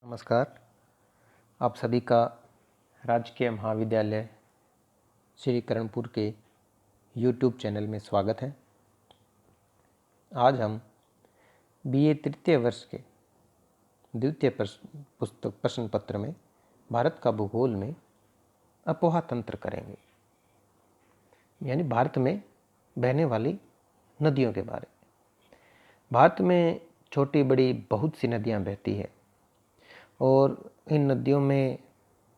नमस्कार। आप सभी का राजकीय महाविद्यालय श्री करणपुर के YouTube चैनल में स्वागत है। आज हम BA तृतीय वर्ष के द्वितीय पुस्तक प्रश्न पत्र में भारत का भूगोल में अपोहा तंत्र करेंगे, यानी भारत में बहने वाली नदियों के बारे में। भारत में छोटी बड़ी बहुत सी नदियाँ बहती है और इन नदियों में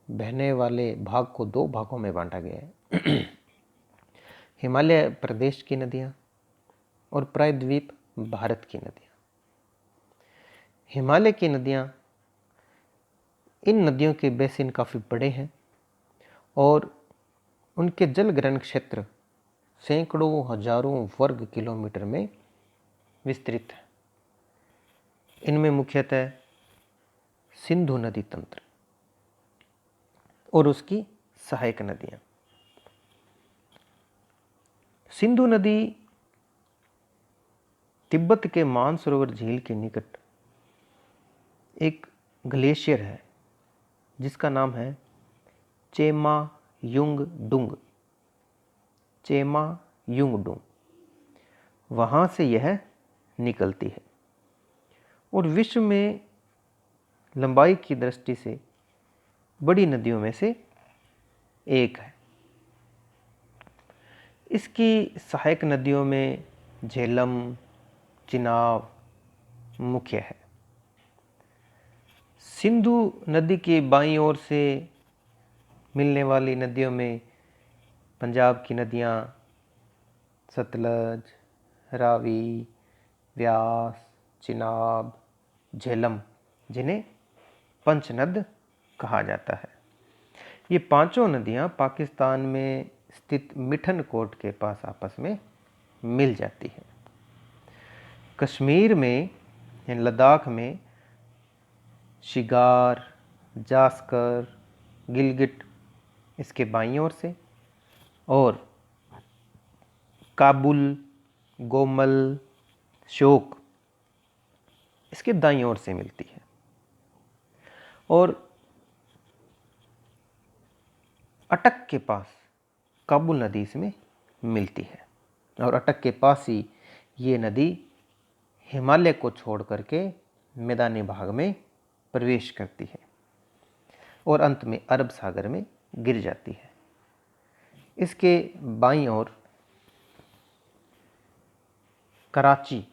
बहने वाले भाग को दो भागों में बांटा गया है। हिमालय प्रदेश की नदियाँ और प्रायद्वीप भारत की नदियाँ। हिमालय की नदियाँ, इन नदियों के बेसिन काफ़ी बड़े हैं और उनके जल ग्रहण क्षेत्र सैकड़ों हजारों वर्ग किलोमीटर में विस्तृत है। इनमें मुख्यतः सिंधु नदी तंत्र और उसकी सहायक नदियाँ। सिंधु नदी तिब्बत के मानसरोवर झील के निकट एक ग्लेशियर है जिसका नाम है चेमा युंग डुंग। चेमा युंग डुंग, वहाँ से यह निकलती है और विश्व में लंबाई की दृष्टि से बड़ी नदियों में से एक है। इसकी सहायक नदियों में झेलम, चिनाब मुख्य है। सिंधु नदी के बाईं ओर से मिलने वाली नदियों में पंजाब की नदियाँ सतलज, रावी, व्यास, चिनाब, झेलम, जिन्हें पंचनद कहा जाता है। ये पांचों नदियाँ पाकिस्तान में स्थित मिठन कोट के पास आपस में मिल जाती है। कश्मीर में या लद्दाख में शिगार, जास्कर, गिलगिट इसके बाईं ओर से और काबुल, गोमल, श्योक इसके दाईं ओर से मिलती है। और अटक के पास काबुल नदी इसमें मिलती है और अटक के पास ही ये नदी हिमालय को छोड़ करके मैदानी भाग में प्रवेश करती है और अंत में अरब सागर में गिर जाती है। इसके बाईं ओर कराची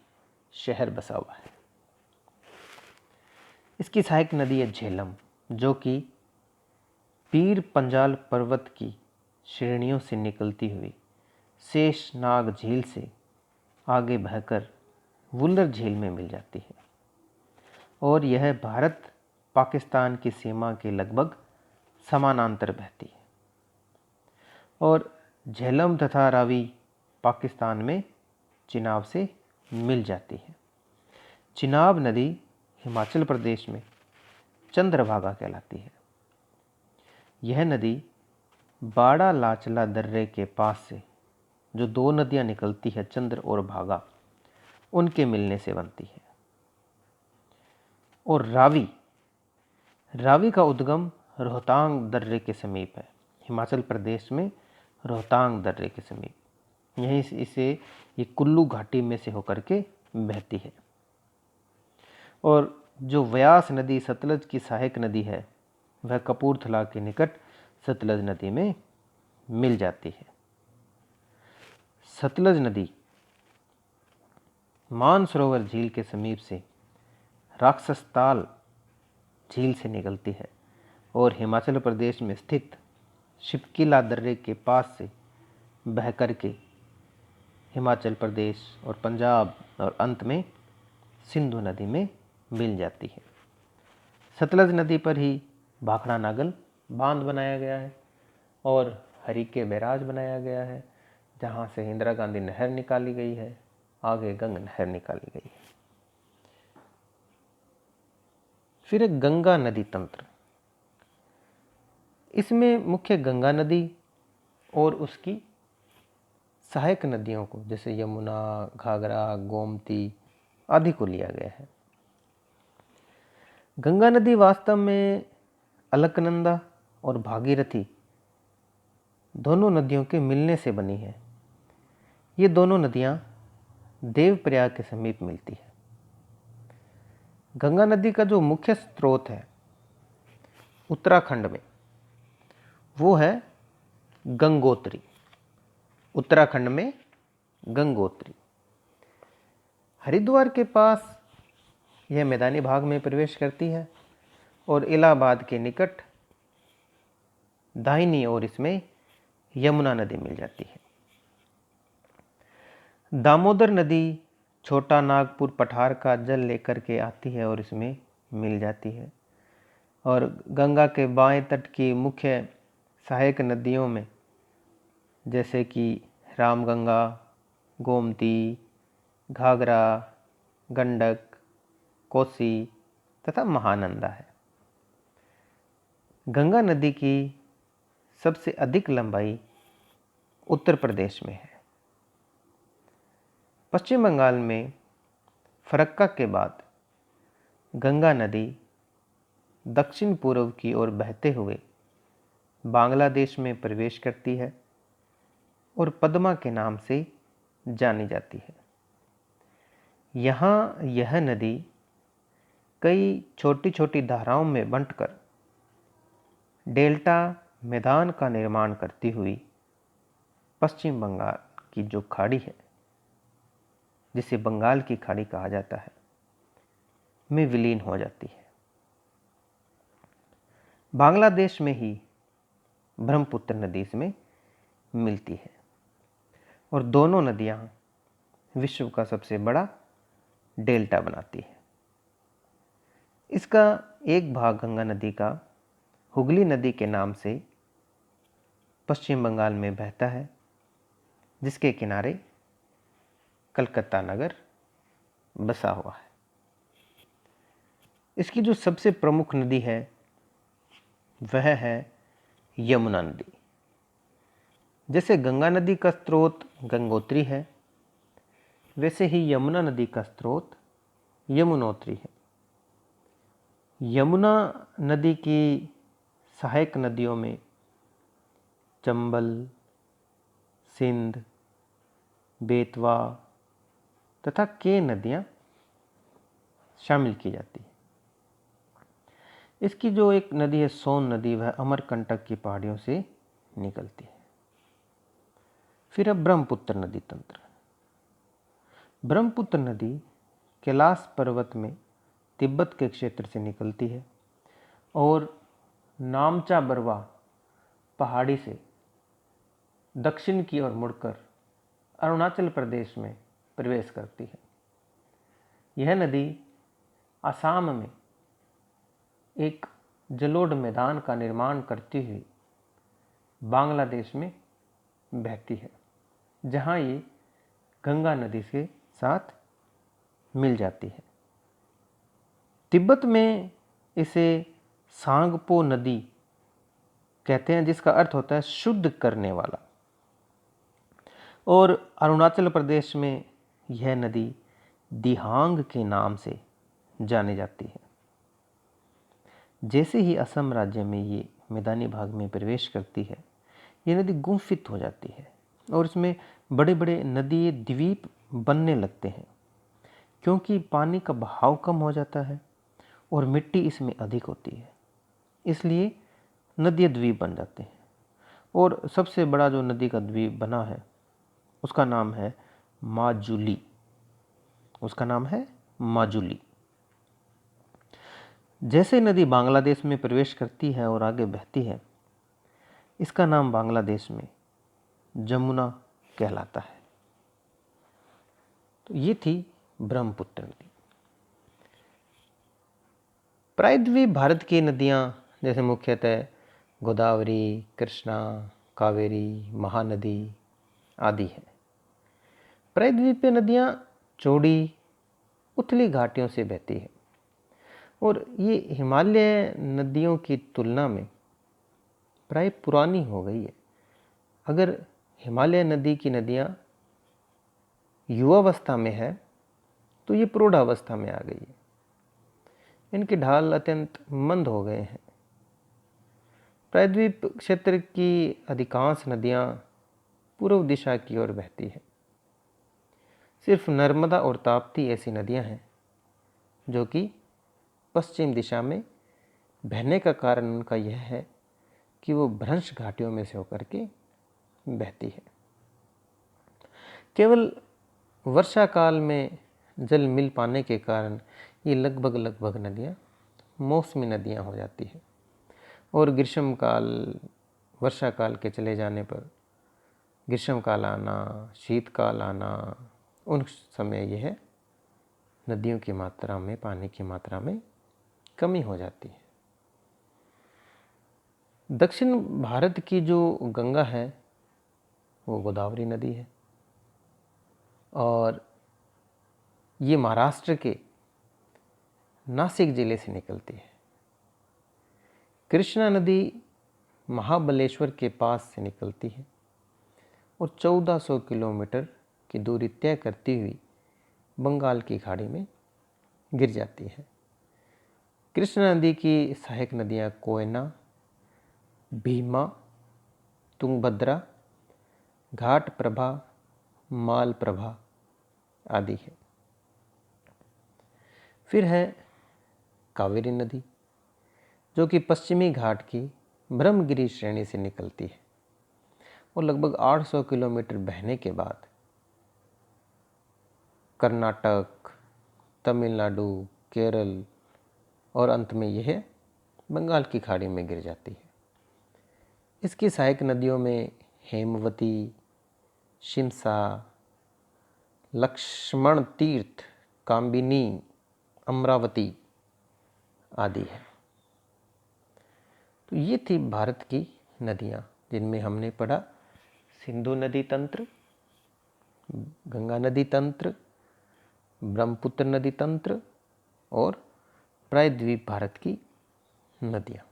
शहर बसा हुआ है। इसकी सहायक नदी है झेलम, जो कि पीर पंजाल पर्वत की श्रेणियों से निकलती हुई शेषनाग झील से आगे बहकर वुलर झील में मिल जाती है और यह भारत पाकिस्तान की सीमा के लगभग समानांतर बहती है। और झेलम तथा रावी पाकिस्तान में चिनाब से मिल जाती है। चिनाब नदी हिमाचल प्रदेश में चंद्रभागा कहलाती है। यह नदी बाड़ा लाचला दर्रे के पास से जो दो नदियां निकलती है, चंद्र और भागा, उनके मिलने से बनती है। और रावी का उद्गम रोहतांग दर्रे के समीप है, हिमाचल प्रदेश में रोहतांग दर्रे के समीप। यहीं इसे ये कुल्लू घाटी में से होकर के बहती है। और जो व्यास नदी सतलज की सहायक नदी है, वह कपूरथला के निकट सतलज नदी में मिल जाती है। सतलज नदी मानसरोवर झील के समीप से राक्षसताल झील से निकलती है और हिमाचल प्रदेश में स्थित शिपकिला दर्रे के पास से बह करके हिमाचल प्रदेश और पंजाब और अंत में सिंधु नदी में मिल जाती है। सतलज नदी पर ही भाखड़ा नागल बांध बनाया गया है और हरिके बैराज बनाया गया है, जहाँ से इंदिरा गांधी नहर निकाली गई है, आगे गंग नहर निकाली गई है। फिर एक गंगा नदी तंत्र। इसमें मुख्य गंगा नदी और उसकी सहायक नदियों को, जैसे यमुना, घाघरा, गोमती आदि को लिया गया है। गंगा नदी वास्तव में अलकनंदा और भागीरथी दोनों नदियों के मिलने से बनी है। ये दोनों नदियाँ देवप्रयाग के समीप मिलती है। गंगा नदी का जो मुख्य स्रोत है उत्तराखंड में, वो है गंगोत्री। उत्तराखंड में गंगोत्री। हरिद्वार के पास यह मैदानी भाग में प्रवेश करती है और इलाहाबाद के निकट दाहिनी ओर इसमें यमुना नदी मिल जाती है। दामोदर नदी छोटा नागपुर पठार का जल लेकर के आती है और इसमें मिल जाती है। और गंगा के बाएं तट की मुख्य सहायक नदियों में जैसे कि रामगंगा, गोमती, घाघरा, गंडक, कोसी तथा महानंदा है। गंगा नदी की सबसे अधिक लंबाई उत्तर प्रदेश में है। पश्चिम बंगाल में फरक्का के बाद गंगा नदी दक्षिण पूर्व की ओर बहते हुए बांग्लादेश में प्रवेश करती है और पद्मा के नाम से जानी जाती है। यहाँ यह नदी कई छोटी छोटी धाराओं में बंटकर डेल्टा मैदान का निर्माण करती हुई पश्चिम बंगाल की जो खाड़ी है, जिसे बंगाल की खाड़ी कहा जाता है, में विलीन हो जाती है। बांग्लादेश में ही ब्रह्मपुत्र नदी इसमें मिलती है और दोनों नदियां विश्व का सबसे बड़ा डेल्टा बनाती है। इसका एक भाग गंगा नदी का हुगली नदी के नाम से पश्चिम बंगाल में बहता है, जिसके किनारे कलकत्ता नगर बसा हुआ है। इसकी जो सबसे प्रमुख नदी है वह है यमुना नदी। जैसे गंगा नदी का स्रोत गंगोत्री है, वैसे ही यमुना नदी का स्रोत यमुनोत्री है। यमुना नदी की सहायक नदियों में चंबल, सिंध, बेतवा तथा के नदियाँ शामिल की जाती हैं। इसकी जो एक नदी है सोन नदी, वह अमरकंटक की पहाड़ियों से निकलती है। फिर अब ब्रह्मपुत्र नदी तंत्र। ब्रह्मपुत्र नदी कैलाश पर्वत में तिब्बत के क्षेत्र से निकलती है और नामचा बरवा पहाड़ी से दक्षिण की ओर मुड़कर अरुणाचल प्रदेश में प्रवेश करती है। यह नदी असम में एक जलोढ़ मैदान का निर्माण करती हुई बांग्लादेश में बहती है, जहाँ ये गंगा नदी के साथ मिल जाती है। तिब्बत में इसे सांगपो नदी कहते हैं, जिसका अर्थ होता है शुद्ध करने वाला। और अरुणाचल प्रदेश में यह नदी दिहांग के नाम से जानी जाती है। जैसे ही असम राज्य में ये मैदानी भाग में प्रवेश करती है, ये नदी गुम्फित हो जाती है और इसमें बड़े बड़े नदी द्वीप बनने लगते हैं, क्योंकि पानी का बहाव कम हो जाता है और मिट्टी इसमें अधिक होती है, इसलिए नदी द्वीप बन जाते हैं। और सबसे बड़ा जो नदी का द्वीप बना है उसका नाम है माजुली। उसका नाम है माजुली। जैसे नदी बांग्लादेश में प्रवेश करती है और आगे बहती है, इसका नाम बांग्लादेश में जमुना कहलाता है। तो ये थी ब्रह्मपुत्र नदी। प्रायद्वीप भारत की नदियाँ जैसे मुख्यतः गोदावरी, कृष्णा, कावेरी, महानदी आदि है। प्रायद्वीपीय नदियाँ चौड़ी उथली घाटियों से बहती है और ये हिमालय नदियों की तुलना में प्राय पुरानी हो गई है। अगर हिमालय नदी की नदियाँ युवावस्था में है तो ये प्रौढ़ावस्था में आ गई है। इनके ढाल अत्यंत मंद हो गए हैं। प्रायद्वीप क्षेत्र की अधिकांश नदियाँ पूर्व दिशा की ओर बहती है। सिर्फ नर्मदा और ताप्ती ऐसी नदियाँ हैं जो कि पश्चिम दिशा में बहने का कारण उनका यह है कि वो भ्रंश घाटियों में से होकर के बहती है। केवल वर्षा काल में जल मिल पाने के कारण ये लगभग नदियाँ मौसमी नदियाँ हो जाती है और ग्रीष्म काल, वर्षा काल के चले जाने पर ग्रीष्म काल आना, शीतकाल आना, उन समय यह नदियों की मात्रा में, पानी की मात्रा में कमी हो जाती है। दक्षिण भारत की जो गंगा है वो गोदावरी नदी है और ये महाराष्ट्र के नासिक जिले से निकलती है। कृष्णा नदी महाबलेश्वर के पास से निकलती है और 1400 किलोमीटर की दूरी तय करती हुई बंगाल की खाड़ी में गिर जाती है। कृष्णा नदी की सहायक नदियाँ कोयना, भीमा, तुंगभद्रा, घाट प्रभा, माल प्रभा आदि है। फिर है कावेरी नदी जो कि पश्चिमी घाट की ब्रह्मगिरी श्रेणी से निकलती है और लगभग 800 किलोमीटर बहने के बाद कर्नाटक, तमिलनाडु, केरल और अंत में यह बंगाल की खाड़ी में गिर जाती है। इसकी सहायक नदियों में हेमवती, शिमसा, लक्ष्मण तीर्थ, काम्बिनी, अमरावती आदि है। तो ये थी भारत की नदियाँ जिनमें हमने पढ़ा सिंधु नदी तंत्र, गंगा नदी तंत्र, ब्रह्मपुत्र नदी तंत्र और प्रायद्वीप भारत की नदियाँ।